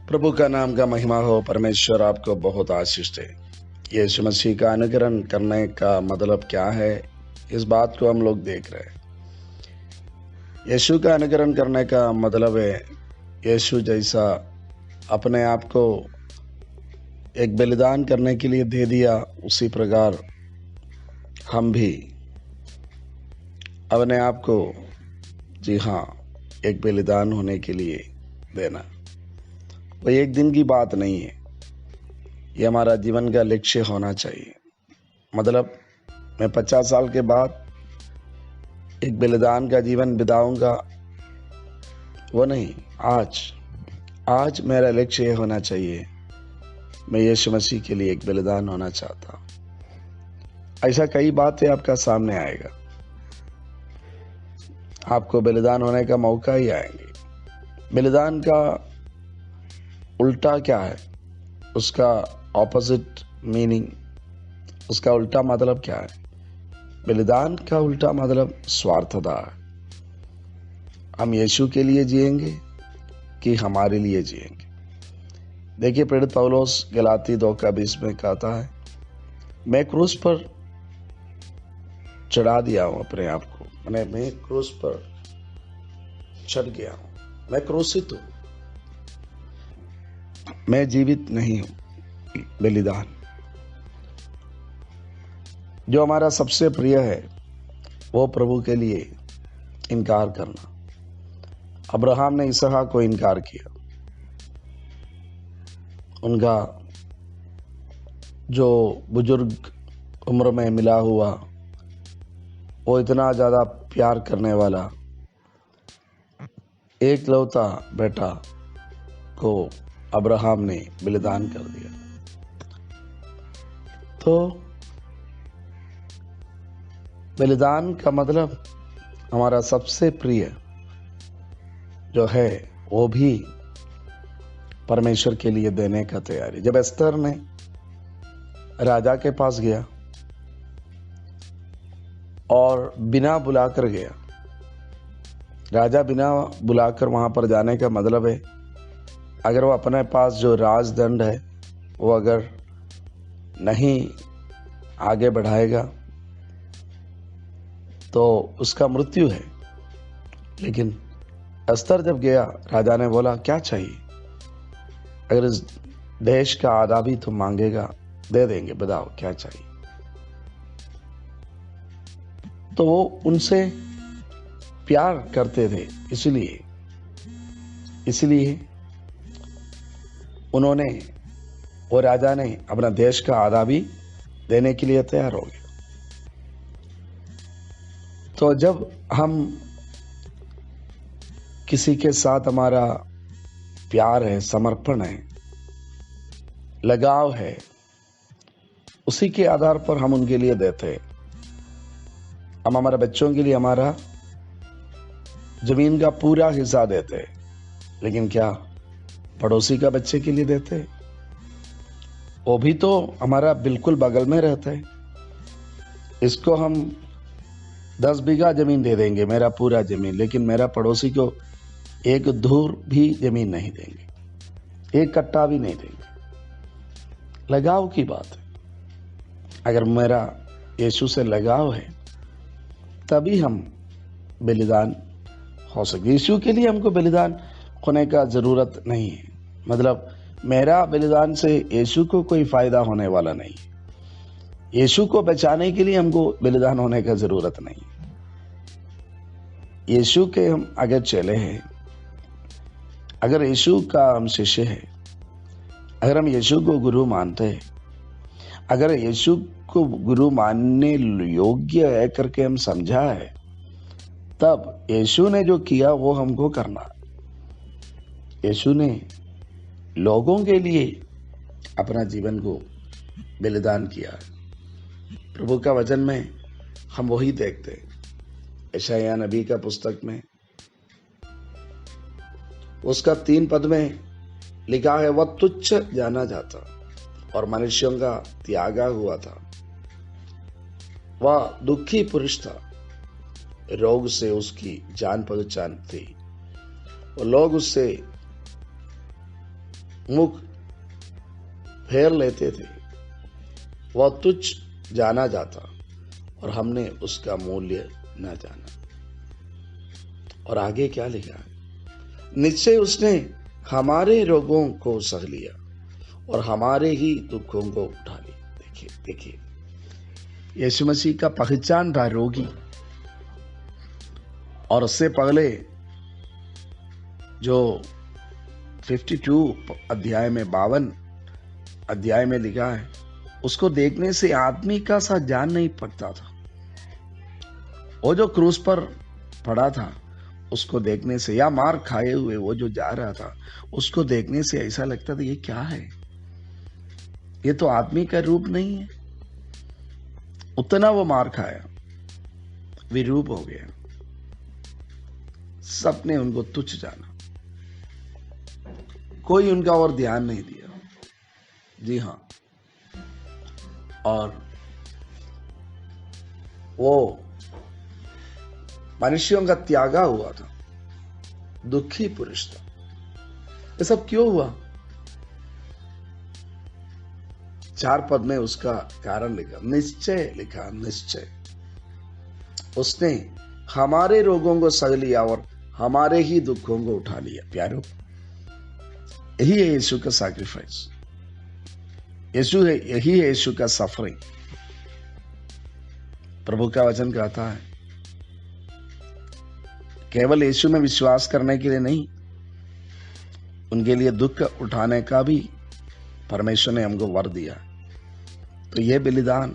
प्रभु का नाम का महिमा हो। परमेश्वर आपको बहुत आशीष दे। यीशु मसीह का अनुकरण करने का मतलब क्या है, इस बात को हम लोग देख रहे हैं। यीशु का अनुकरण करने का मतलब है यीशु जैसा अपने आप को एक बलिदान करने के लिए दे दिया, उसी प्रकार हम भी अपने आप को, जी हाँ, एक बलिदान होने के लिए देना। वो एक दिन की बात नहीं है, ये हमारा जीवन का लक्ष्य होना चाहिए। मतलब मैं 50 साल के बाद एक बलिदान का जीवन बिताऊंगा, वो नहीं। आज मेरा लक्ष्य ये होना चाहिए, मैं यीशु मसीह के लिए एक बलिदान होना चाहता हूँ। ऐसा कई बातें आपका सामने आएगा, आपको बलिदान होने का मौका ही आएंगे। बलिदान का उल्टा क्या है, उसका ऑपोजिट मीनिंग, उसका उल्टा मतलब क्या है? बलिदान का उल्टा मतलब स्वार्थता है। हम यीशु के लिए जिएंगे कि हमारे लिए जिएंगे? देखिए, प्रेरित पौलुस गलाती 2:20 में कहता है, मैं क्रूस पर चढ़ा दिया हूं अपने आप को, मैं क्रूस पर चढ़ गया हूं, मैं क्रूसित हूं, मैं जीवित नहीं हूं। बलिदान जो हमारा सबसे प्रिय है, वो प्रभु के लिए इनकार करना। अब्राहम ने इसहाक को इनकार किया। उनका जो बुजुर्ग उम्र में मिला हुआ, वो इतना ज्यादा प्यार करने वाला एकलौता बेटा को अब्राहम ने बलिदान कर दिया। तो बलिदान का मतलब हमारा सबसे प्रिय जो है, वो भी परमेश्वर के लिए देने का तैयारी। जब एस्तर ने राजा के पास गया और बिना बुलाकर गया, राजा बिना बुलाकर वहां पर जाने का मतलब है, अगर वो अपने पास जो राजदंड है वो अगर नहीं आगे बढ़ाएगा तो उसका मृत्यु है। लेकिन एस्तर जब गया, राजा ने बोला, क्या चाहिए? अगर इस देश का आधा भी तुम मांगेगा, दे देंगे, बताओ क्या चाहिए? तो वो उनसे प्यार करते थे, इसलिए उन्होंने, वो राजा ने अपना देश का आधा भी देने के लिए तैयार हो गए। तो जब हम किसी के साथ हमारा प्यार है, समर्पण है, लगाव है, उसी के आधार पर हम उनके लिए देते हैं। हम हमारे बच्चों के लिए हमारा जमीन का पूरा हिस्सा देते हैं, लेकिन क्या पड़ोसी का बच्चे के लिए देते हैं? वो भी तो हमारा बिल्कुल बगल में रहता है। इसको हम 10 बीघा जमीन दे देंगे, मेरा पूरा जमीन, लेकिन मेरा पड़ोसी को एक धूर भी जमीन नहीं देंगे, एक कट्टा भी नहीं देंगे। लगाव की बात है। अगर मेरा यीशु से लगाव है, तभी हम बलिदान हो सके। यीशु के लिए हमको बलिदान होने का जरूरत नहीं है। मतलब मेरा बलिदान से यीशु को कोई फायदा होने वाला नहीं। यीशु को बचाने के लिए हमको बलिदान होने का जरूरत नहीं। यीशु के हम अगर चले हैं, अगर यीशु का हम शिष्य है, अगर हम यीशु को गुरु मानते हैं, अगर यीशु को गुरु मानने योग्य है करके हम समझा है, तब यीशु ने जो किया वो हमको करना। यीशु ने लोगों के लिए अपना जीवन को बलिदान किया। प्रभु का वचन में हम वही देखते हैं। यशायाह नबी का पुस्तक में उसका 3 पद में लिखा है, वह तुच्छ जाना जाता और मनुष्यों का त्यागा हुआ था। वह दुखी पुरुष था, रोग से उसकी जान पहचान थी, और लोग उससे मुख फेर लेते थे, वह तुच्छ जाना जाता और हमने उसका मूल्य न जाना। और आगे क्या लिखा है? निश्चय उसने हमारे रोगों को सह लिया और हमारे ही दुखों को उठा लिया। देखिए देखिए, यीशु मसीह का पहचान था रोगी, और उससे पहले जो 52 अध्याय में 52 अध्याय में लिखा है, उसको देखने से आदमी का सा जान नहीं पड़ता था। वो जो क्रूस पर पड़ा था, उसको देखने से, या मार खाए हुए वो जो जा रहा था, उसको देखने से ऐसा लगता था ये क्या है, ये तो आदमी का रूप नहीं है। उतना वो मार खाया, विरूप हो गया, सबने उनको तुच्छ जाना, कोई उनका और ध्यान नहीं दिया। जी हां, और वो मनुष्यों का त्यागा हुआ था, दुखी पुरुष था। ये सब क्यों हुआ? 4 पद में उसका कारण लिखा, निश्चय लिखा, निश्चय उसने हमारे रोगों को सह लिया और हमारे ही दुखों को उठा लिया। प्यारो, यही है यीशु का सैक्रिफाइस, यही है यीशु का सफरिंग। प्रभु का वचन कहता है, केवल यीशु में विश्वास करने के लिए नहीं, उनके लिए दुख उठाने का भी परमेश्वर ने हमको वर दिया। तो ये बलिदान,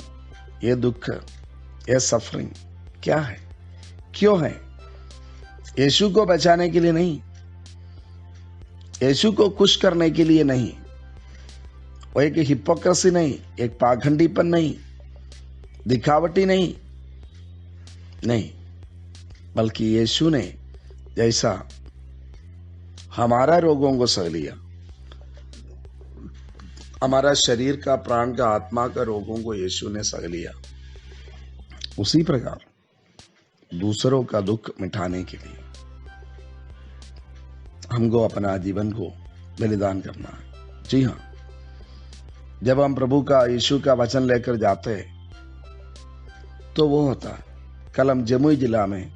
ये दुख, ये सफरिंग क्या है, क्यों है? यीशु को बचाने के लिए नहीं, यीशु को खुश करने के लिए नहीं, वो एक हिपोक्रेसी नहीं, एक पाखंडीपन नहीं, दिखावटी नहीं, बल्कि यीशु ने जैसा हमारा रोगों को सह लिया, हमारा शरीर का, प्राण का, आत्मा का रोगों को यीशु ने सह लिया, उसी प्रकार दूसरों का दुख मिटाने के लिए हमको अपना जीवन को बलिदान करना है। जी हां, जब हम प्रभु का, यीशु का वचन लेकर जाते हैं तो वो होता है। कल हम जमुई जिला में,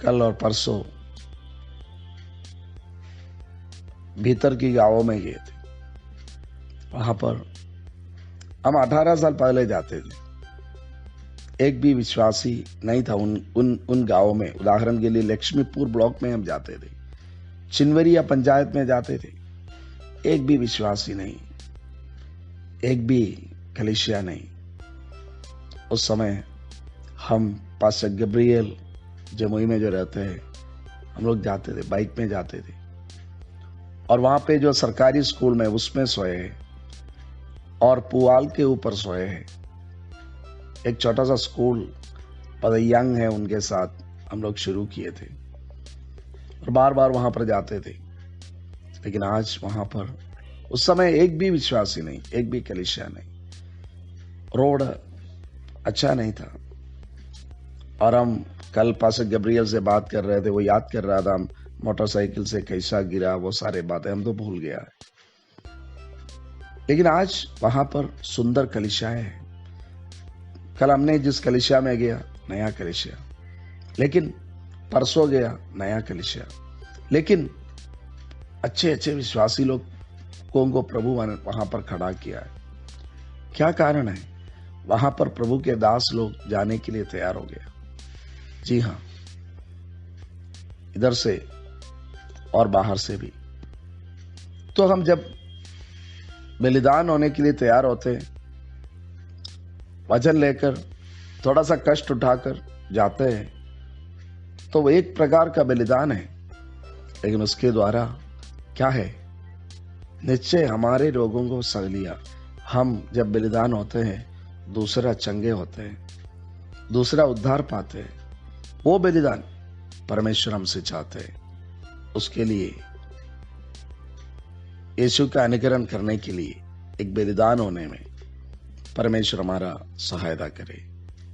कल और परसों भीतर की गांवों में गए थे। वहां पर हम 18 साल पहले जाते थे, एक भी विश्वासी नहीं था उन गांवों में। उदाहरण के लिए लक्ष्मीपुर ब्लॉक में हम जाते थे, चिनवरिया पंचायत में जाते थे, एक भी विश्वासी नहीं, एक भी कलीसिया नहीं। उस समय हम पास्टर गब्रियल जमुई में जो रहते हैं, हम लोग जाते थे, बाइक में जाते थे, और वहां पे जो सरकारी स्कूल में उसमें सोए हैं, और पुआल के ऊपर सोए हैं। एक छोटा सा स्कूल पदयंग है, उनके साथ हम लोग शुरू किए थे और बार बार वहां पर जाते थे। लेकिन आज वहां पर उस समय एक भी विश्वासी नहीं, एक भी कलीसिया नहीं, रोड अच्छा नहीं था। और हम कल पास्टर गब्रियल से बात कर रहे थे, वो याद कर रहा था मोटरसाइकिल से कैसा गिरा, वो सारे बातें हम तो भूल गया है। लेकिन आज वहां पर सुंदर कलीसियाएं हैं। कल हमने जिस कलीसिया में गया, नया कलीसिया, लेकिन परसों गया, नया कलीसिया, लेकिन अच्छे अच्छे विश्वासी लोगों को प्रभु वहां पर खड़ा किया है। क्या कारण है? वहां पर प्रभु के दास लोग जाने के लिए तैयार हो गया। जी हां, इधर से और बाहर से भी। तो हम जब बलिदान होने के लिए तैयार होते हैं, वचन लेकर, थोड़ा सा कष्ट उठाकर जाते हैं, तो वो एक प्रकार का बलिदान है। लेकिन उसके द्वारा क्या है? निश्चय हमारे रोगों को सह लिया। हम जब बलिदान होते हैं, दूसरा चंगे होते हैं, दूसरा उद्धार पाते हैं। वो बलिदान परमेश्वर हमसे चाहते हैं। उसके लिए यीशु का अनुकरण करने के लिए एक बलिदान होने में परमेश्वर हमारा सहायता करे।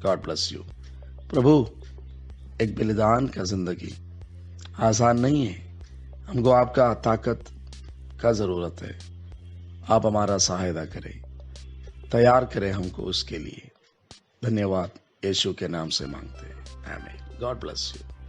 God bless you. प्रभु, एक बलिदान का जिंदगी आसान नहीं है। हमको आपका ताकत, का ज़रूरत है। आप हमारा सहायता करें, तैयार करें हमको उसके लिए। धन्यवाद, यीशु के नाम से मांगते हैं, आमीन। God bless you.